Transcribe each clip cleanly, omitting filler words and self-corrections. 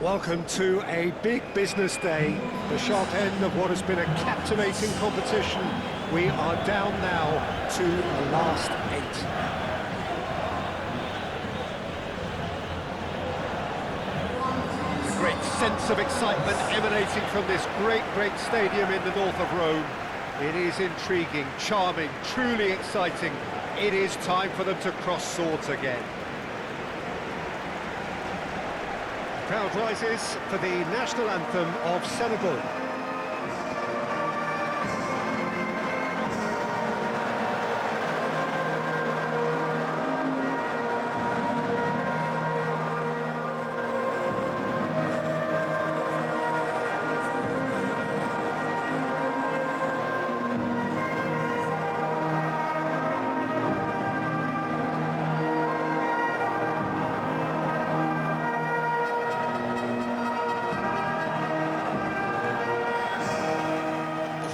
Welcome to a big business day, the sharp end of what has been a captivating competition. We are down now to the last 8. A great sense of excitement emanating from this great stadium in the north of Rome. It is intriguing, charming, truly exciting. It is time for them to cross swords again. The crowd rises for the national anthem of Senegal.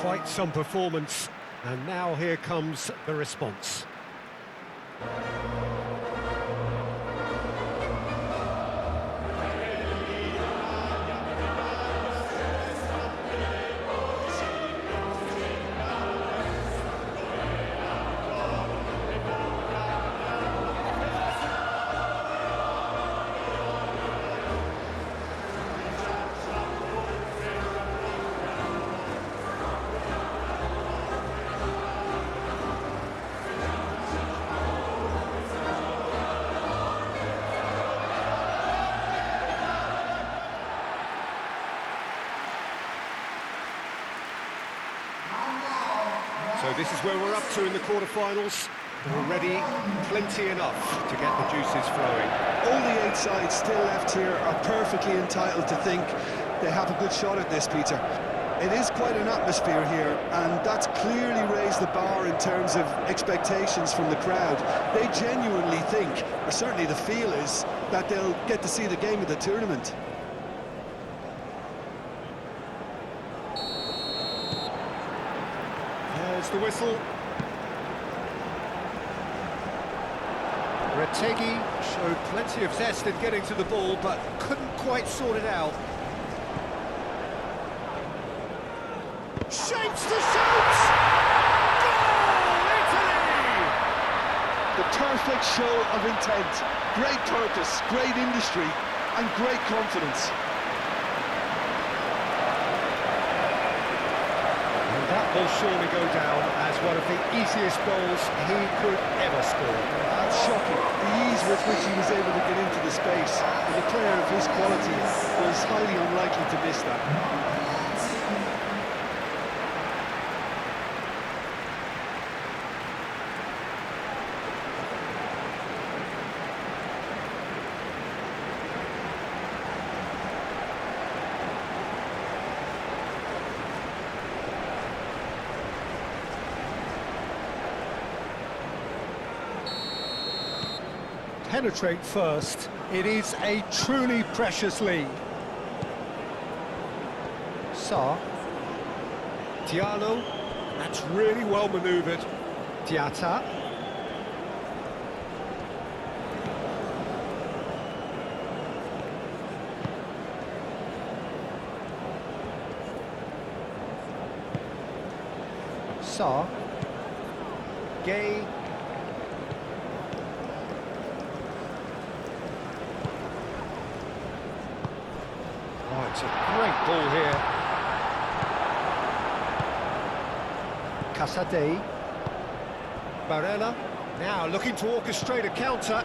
Quite some performance, and now here comes the response. So this is where we're up to in the quarterfinals. Already plenty enough to get the juices flowing. All the 8 sides still left here are perfectly entitled to think they have a good shot at this, Peter. It is quite an atmosphere here, and that's clearly raised the bar in terms of expectations from the crowd. They genuinely think, or certainly the feel is, that they'll get to see the game of the tournament. There's the whistle. Retegi showed plenty of zest in getting to the ball, but couldn't quite sort it out. Shapes to shoot! Goal, Italy! The perfect show of intent, great purpose, great industry, and great confidence. That will surely go down as one of the easiest goals he could ever score. That's shocking. The ease with which he was able to get into the space, and a player of his quality was highly unlikely to miss that. Penetrate first. It is a truly precious lead. Sarr. Diallo. That's really well manoeuvred. Diatta. Sarr. Gay. Oh, it's a great ball here. Casade. Barella. Now looking to orchestrate a counter.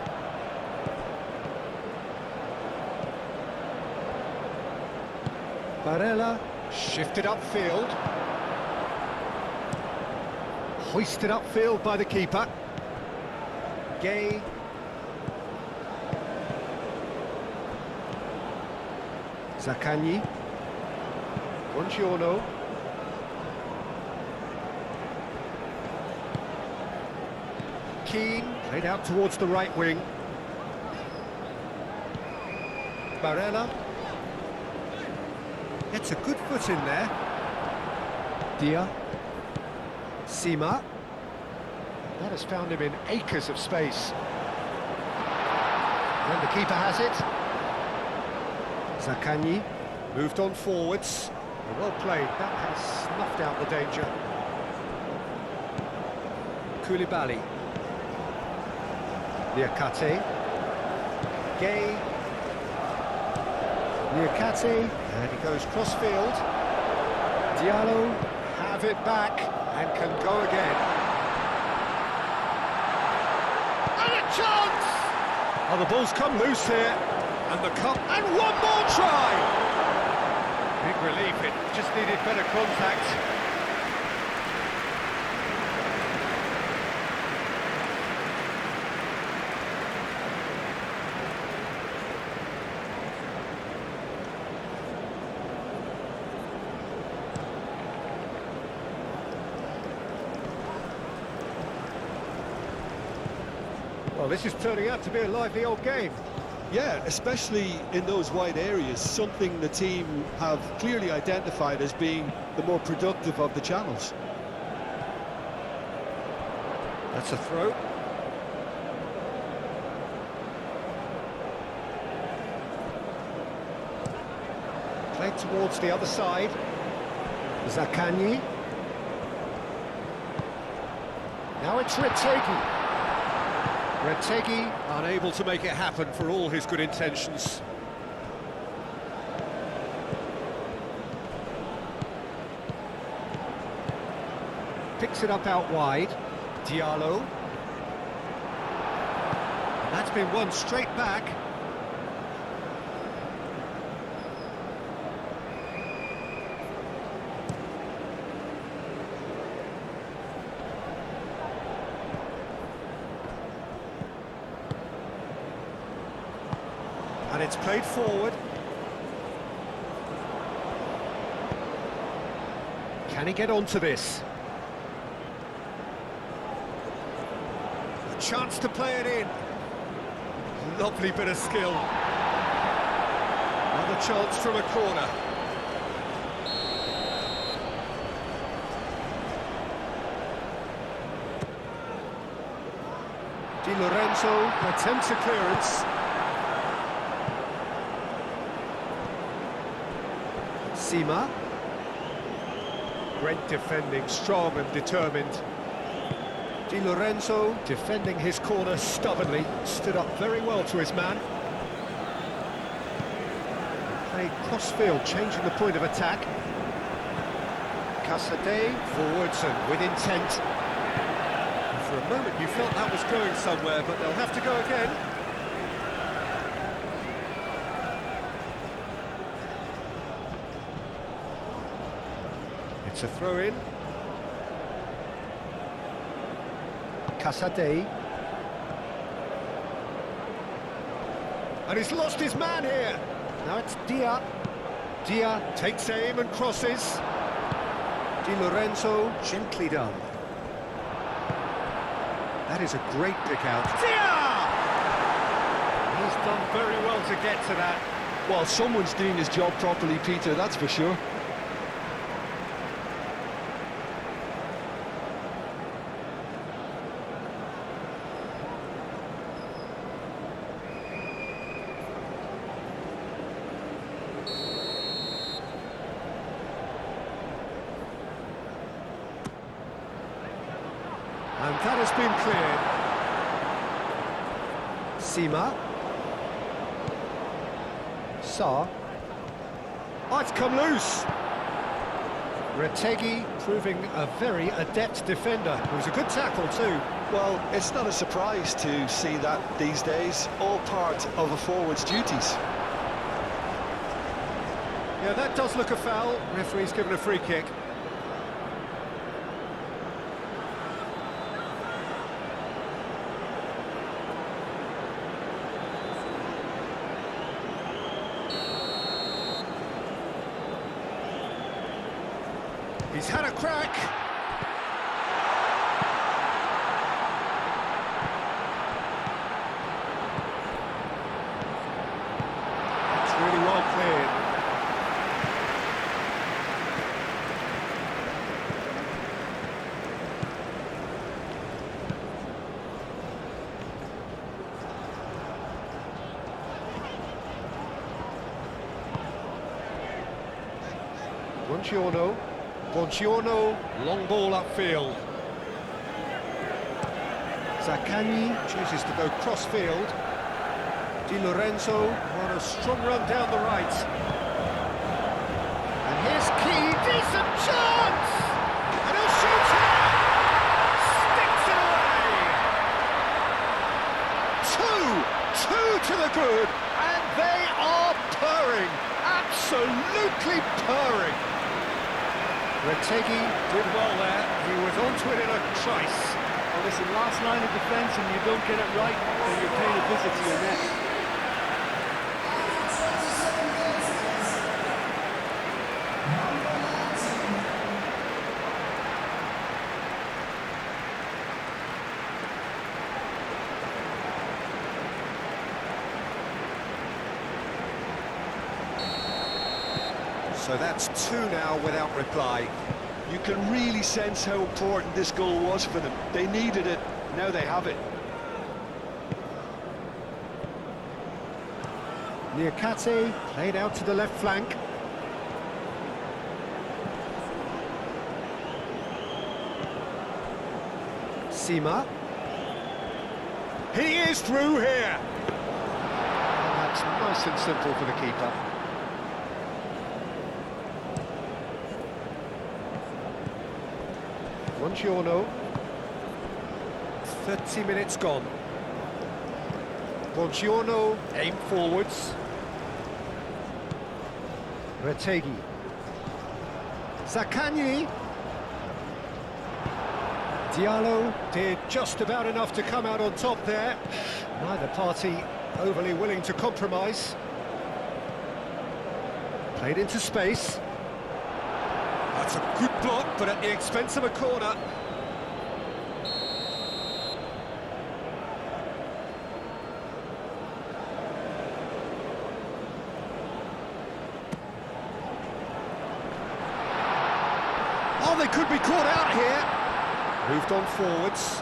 Barella shifted upfield. Hoisted upfield by the keeper. Gay. Zaccagni. Buongiorno. Keane played out towards the right wing. Barella. Gets a good foot in there. Dia. Sima. That has found him in acres of space. And the keeper has it. Zaccagni moved on forwards. Well played, that has snuffed out the danger. Koulibaly. Niakate. Gay. Niakate, and he goes cross-field. Diallo have it back and can go again. And a chance! Oh, the ball's come loose here. And the cup, and one more try! Big relief, it just needed better contact. Well, this is turning out to be a lively old game. Yeah, especially in those wide areas, something the team have clearly identified as being the more productive of the channels. That's a throw. Played towards the other side. Zaccagni. Now it's Retegui. Retegui unable to make it happen for all his good intentions. Picks it up out wide. Diallo. And that's been won straight back. And it's played forward. Can he get onto this? A chance to play it in. Lovely bit of skill. Another chance from a corner. Di Lorenzo attempts a clearance. Sima. Great defending, strong and determined. Di Lorenzo defending his corner stubbornly, stood up very well to his man. Played cross-field, changing the point of attack. Casadei forwards and with intent. And for a moment you felt that was going somewhere, but they'll have to go again. It's a throw-in. Casadei. And he's lost his man here. Now it's Dia. Dia takes aim and crosses. Di Lorenzo, gently done. That is a great pick out. Dia! He's done very well to get to that. Well, someone's doing his job properly, Peter, that's for sure. And that has been cleared. Sima. Sa. Oh, it's come loose. Retegui proving a very adept defender. It was a good tackle too. Well, it's not a surprise to see that these days, all part of a forward's duties. Yeah, that does look a foul. Referee's given a free kick. He's had a crack. That's really well cleared. Buongiorno. Buongiorno, long ball upfield. Zaccagni chooses to go cross-field. Di Lorenzo on a strong run down the right. And here's Key, decent chance! And he'll shoot it! Sticks it away! Two to the good, and they are purring, absolutely purring. Retegi did well there, he was onto it in a trice. Well, listen, last line of defence and you don't get it right, then you're paying a visit to your net. So that's two now without reply. You can really sense how important this goal was for them. They needed it, now they have it. Niakate played out to the left flank. Sima. He is through here! And that's nice and simple for the keeper. Buongiorno. 30 minutes gone. Buongiorno, aim forwards. Retegi. Zaccagni. Diallo did just about enough to come out on top there. Neither party overly willing to compromise. Played into space. That's a good block, but at the expense of a corner. Oh, they could be caught out here. Moved on forwards.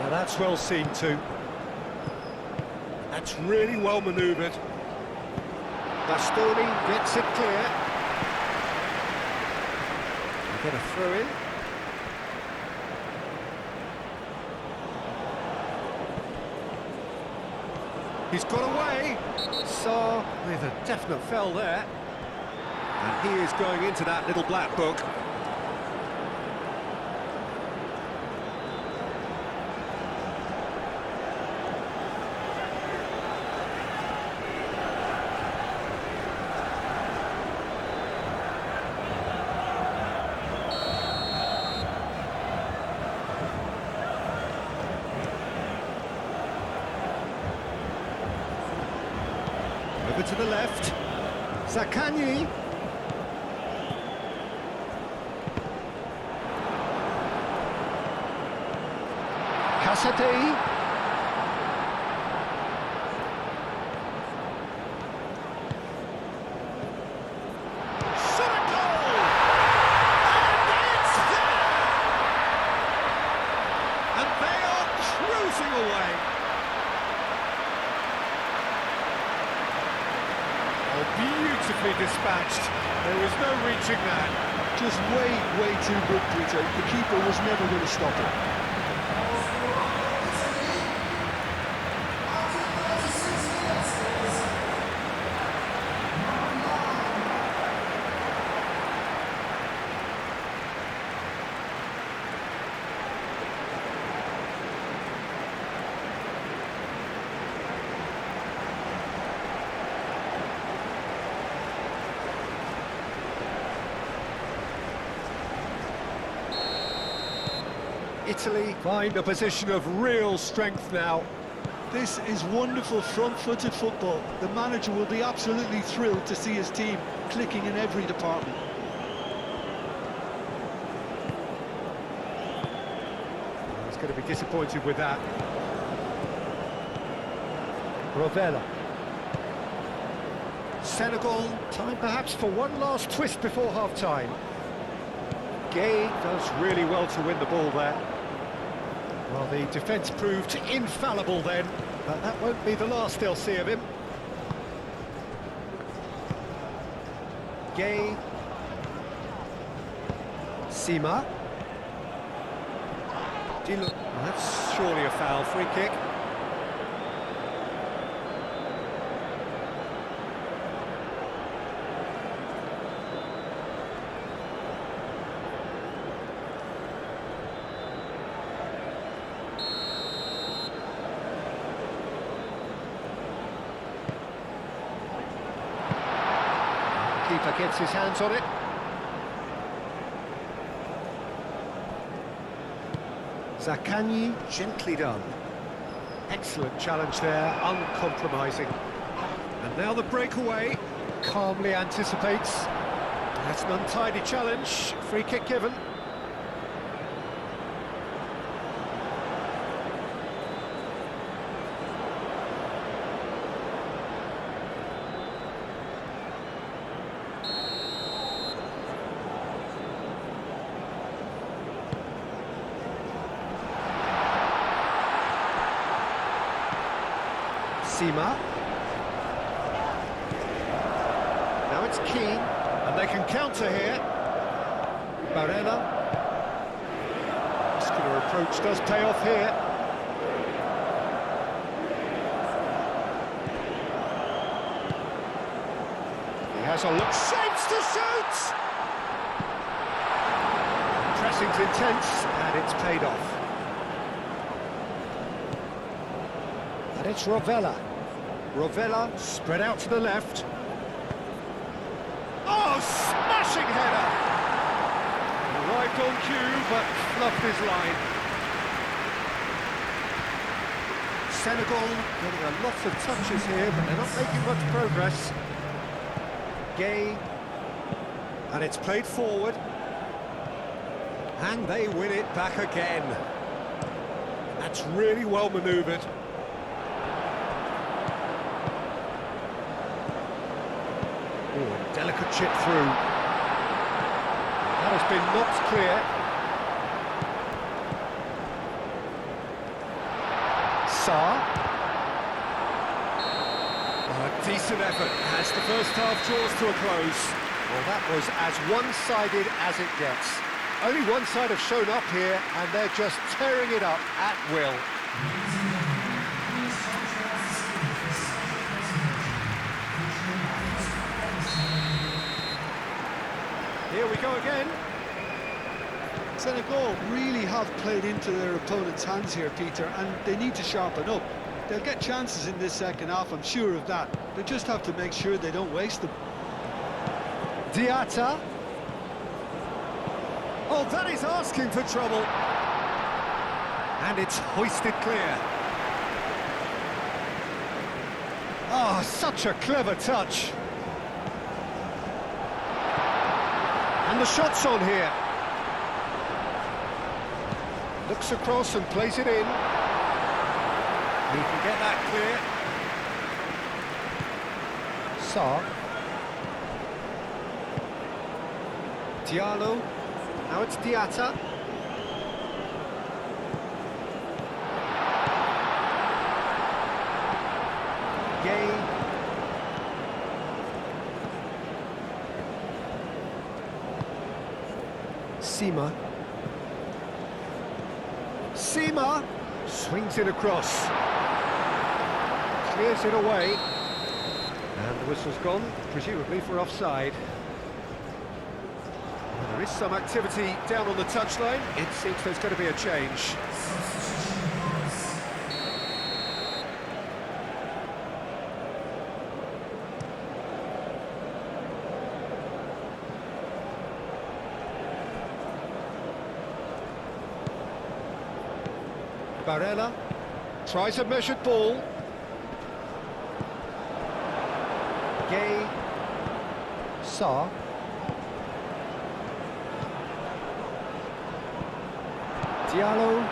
Now that's well seen too. That's really well manoeuvred. Bastoni gets it clear. Get a throw in. He's got away. Sarr with a definite foul there. And he is going into that little black book. Over to the left. Zaccagni. Casete. Senegal! And it's there! And they are cruising away. Oh, beautifully dispatched. There was no reaching that. Just way too good, Peter. The keeper was never going to stop it. Italy find a position of real strength now. This is wonderful front-footed football. The manager will be absolutely thrilled to see his team clicking in every department. He's going to be disappointed with that. Rovella. Senegal, time perhaps for one last twist before half-time. Gay does really well to win the ball there. Well, the defence proved infallible then, but that won't be the last they'll see of him. Gay. Sima. That's surely a foul. Free kick. Keeper gets his hands on it. Zakanyi, gently done. Excellent challenge there, uncompromising. And now the breakaway, calmly anticipates. That's an untidy challenge, free kick given. Sima. Now it's Keane, and they can counter here. Barella. Muscular approach does pay off here. He has a look, shapes to shoot! Pressing's intense, and it's paid off. And it's Rovella. Rovella spread out to the left. Oh, smashing header! Arrived on cue, but fluffed his line. Senegal getting a lot of touches here, but they're not making much progress. Gay. And it's played forward. And they win it back again. That's really well manoeuvred. Oh, delicate chip through. That has been knocked clear. Sarr. Oh, a decent effort as the first half draws to a close. Well, that was as one-sided as it gets. Only one side have shown up here, and they're just tearing it up at will. Here we go again. Senegal really have played into their opponent's hands here, Peter, and they need to sharpen up. They'll get chances in this second half, I'm sure of that. They just have to make sure they don't waste them. Diatta. Oh, that is asking for trouble. And it's hoisted clear. Oh, such a clever touch. And the shot's on here. Looks across and plays it in. He can get that clear. Sarr. Diallo. Now it's Diatta. Gay. Sima. Sima swings it across. Clears it away. And the whistle's gone, presumably for offside. There is some activity down on the touchline. It seems there's going to be a change. Barella tries a measured ball. Gay. Sarr. Diallo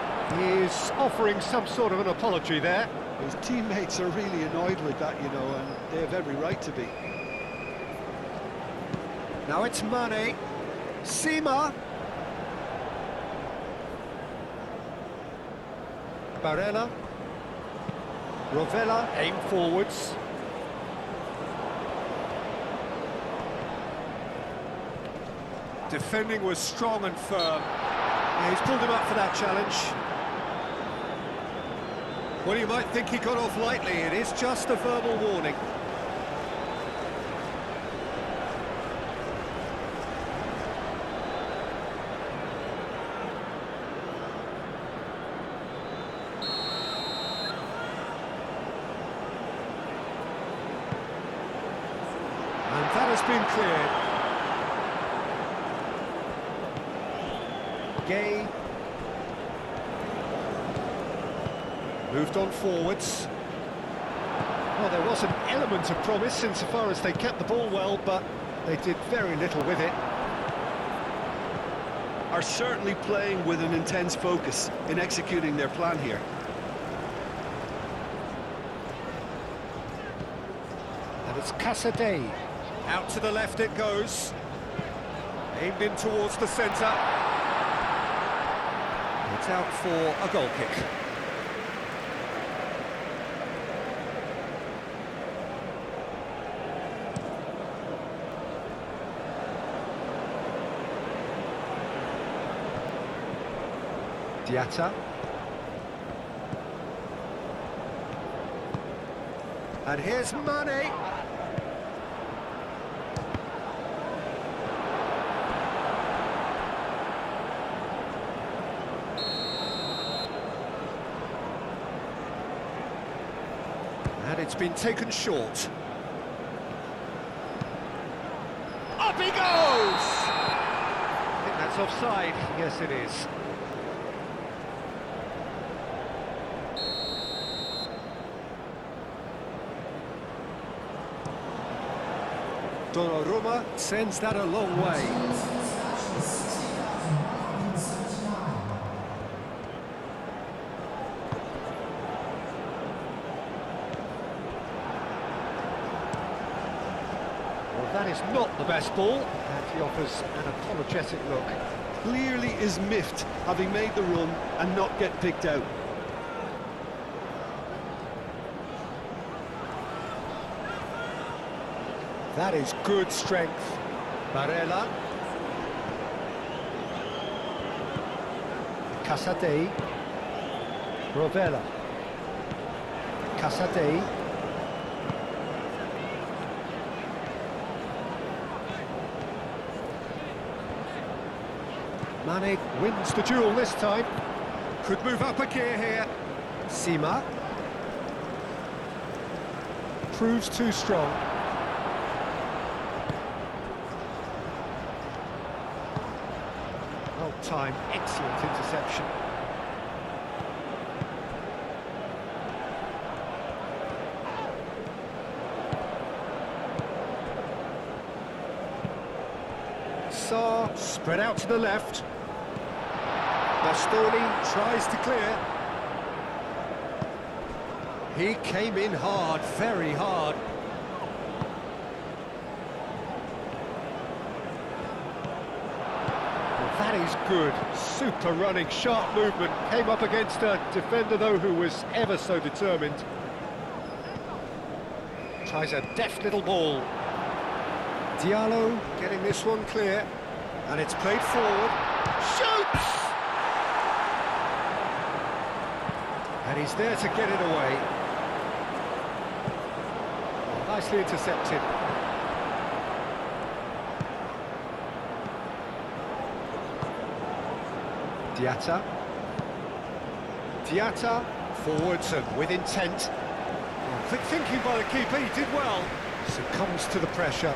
is offering some sort of an apology there. His teammates are really annoyed with that, you know, and they have every right to be. Now it's Mane. Sima. Barella. Rovella aim forwards. Defending was strong and firm. Yeah, he's pulled him up for that challenge. Well, you might think he got off lightly. It is just a verbal warning. And that has been cleared. Gay. Moved on forwards. Well, there was an element of promise insofar as they kept the ball well, but they did very little with it. Are certainly playing with an intense focus in executing their plan here. And it's Casadei. Out to the left it goes. Aimed in towards the centre. It's out for a goal kick. Diatta. And here's Mane. And it's been taken short. Up he goes! I think that's offside. Yes, it is. Donnarumma sends that a long way. Well, that is not the best ball, and he offers an apologetic look. Clearly is miffed, having made the run and not get picked out. That is good strength. Barella. Casadei. Rovella. Casadei. Mane wins the duel this time. Could move up a gear here. Sima. Proves too strong. Time, excellent interception. Sarr spread out to the left. Bastoni tries to clear. He came in hard, very hard. That is good, super running, sharp movement. Came up against a defender, though, who was ever so determined. Tries a deft little ball. Diallo getting this one clear. And it's played forward. Shoots! And he's there to get it away. Oh, nicely intercepted. Diatta forwards and with intent. Oh, quick thinking by the keeper, he did well. Succumbs to the pressure.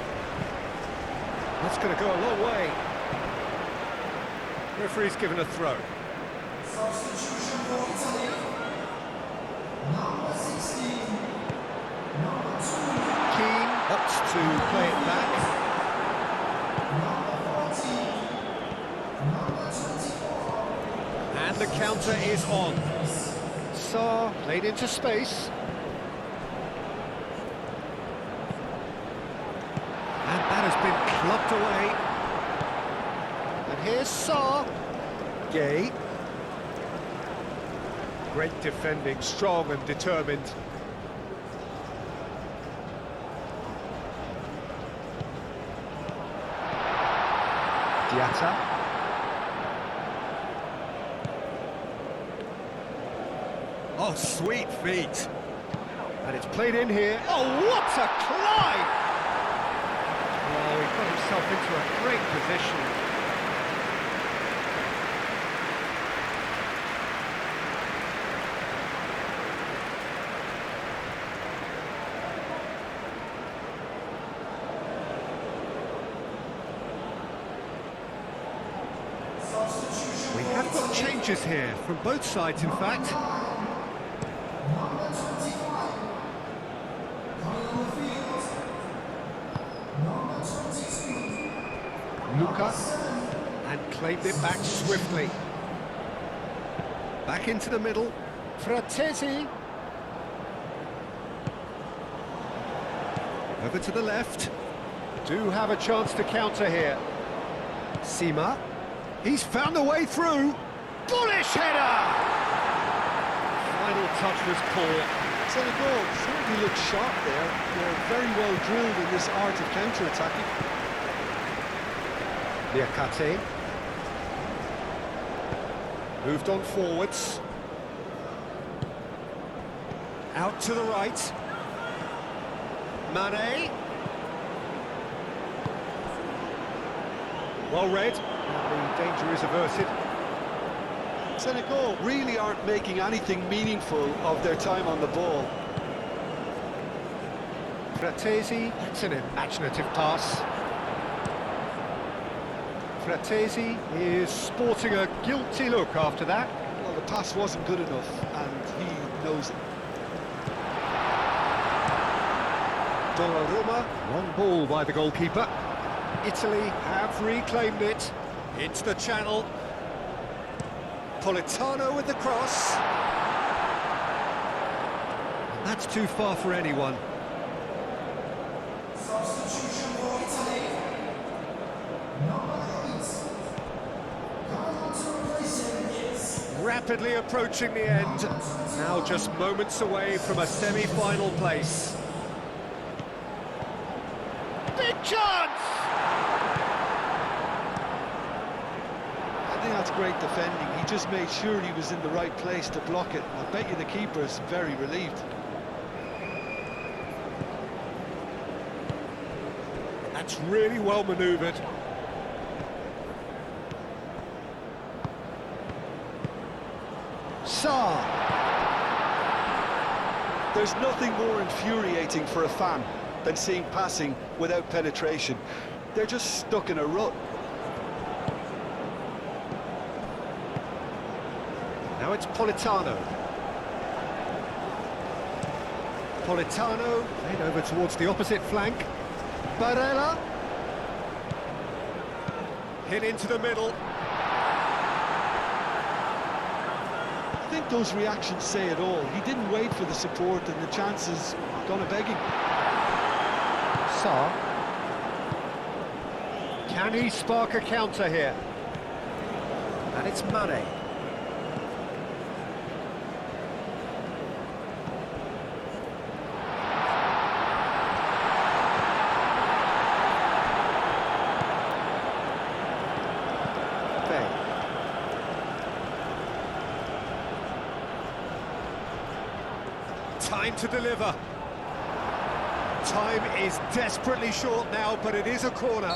That's going to go a long way. Referee's given a throw. Substitution for Italy. Number 16. Number 2. Keane opts to play it back. Number 14. Number 24. And the counter is on. Sarr played into space. And that has been clubbed away. And here's Sarr. Gay. Great defending, strong and determined. Yatta. Oh, sweet feet. And it's played in here. Oh, what a climb! Oh, he got himself into a great position. We have got changes here, from both sides in fact. Number 25. Coming on the field. Number 22. Luca, and claimed it back swiftly. Back into the middle. Fratesi. Over to the left. Do have a chance to counter here. Sima. He's found a way through. Bullish header! Final touch was poor. Senegal certainly looked sharp there. They're very well drilled in this art of counter-attacking. Liakate. Moved on forwards. Out to the right. Mane. Well read. The danger is averted. Senegal really aren't making anything meaningful of their time on the ball. Fratesi, that's an imaginative pass. Fratesi is sporting a guilty look after that. Well, the pass wasn't good enough, and he knows it. Donnarumma, long ball by the goalkeeper. Italy have reclaimed it. Into the channel. Politano with the cross. And that's too far for anyone. Substitution for Italy. Number 8. Coming on to replace him is Rapidly approaching the end. Now just moments away from a semi-final place. Big chance! I think that's great defending. He just made sure he was in the right place to block it. I bet you the keeper's very relieved. That's really well manoeuvred. Sarr. There's nothing more infuriating for a fan than seeing passing without penetration. They're just stuck in a rut. Now it's Politano. Politano, played over towards the opposite flank. Barella. Hit into the middle. I think those reactions say it all. He didn't wait for the support, and the chances gone a-begging. Sarr. Can he spark a counter here? And it's Mane. Time to deliver. Time is desperately short now, but it is a corner.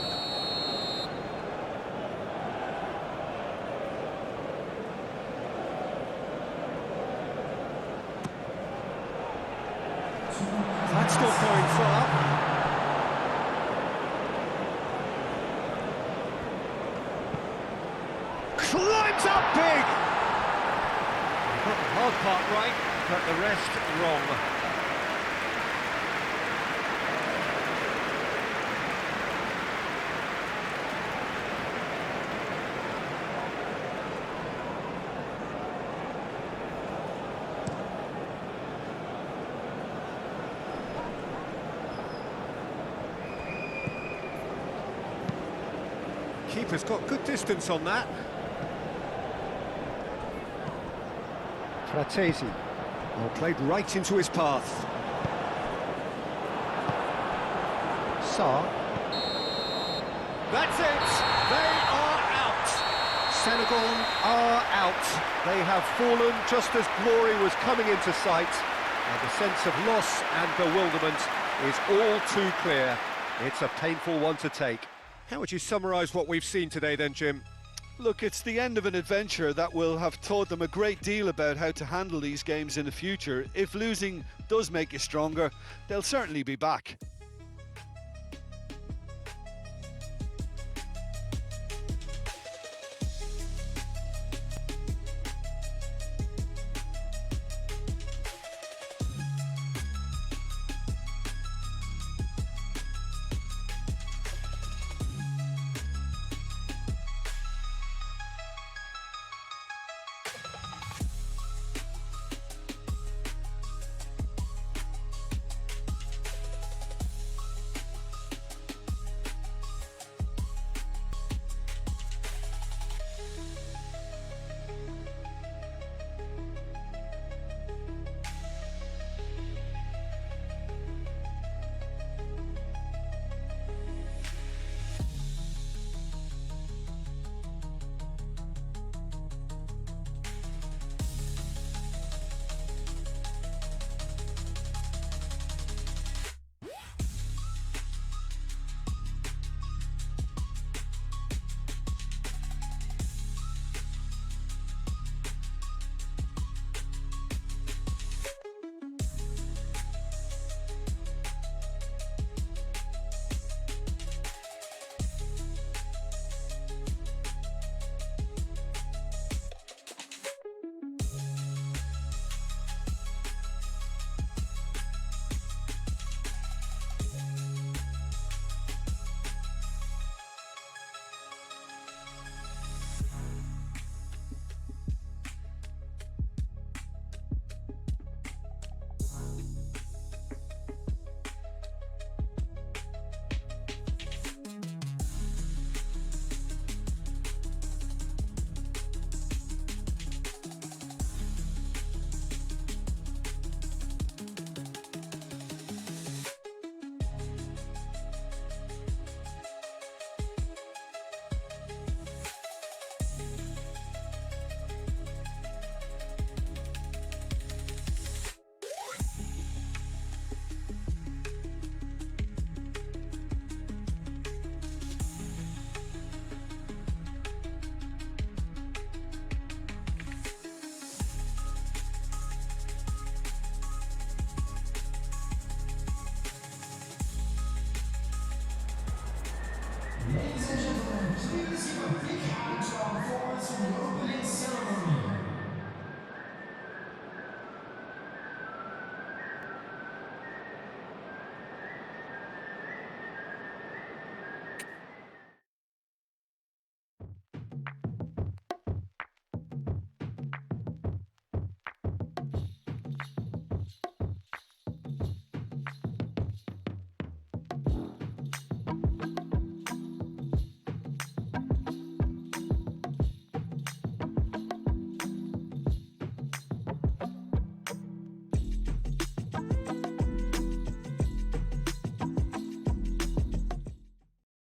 That's not going far. Climbs up big! Got the hard part right, but the rest wrong. Keeper's got good distance on that. Fratesi. Well, played right into his path. Sarr. That's it! They are Senegal are out. They have fallen just as glory was coming into sight, and the sense of loss and bewilderment is all too clear. It's a painful one to take. How would you summarise what we've seen today then, Jim? Look, it's the end of an adventure that will have taught them a great deal about how to handle these games in the future. If losing does make you stronger, they'll certainly be back. Ladies and gentlemen, please give a big hand to our performance from Rugby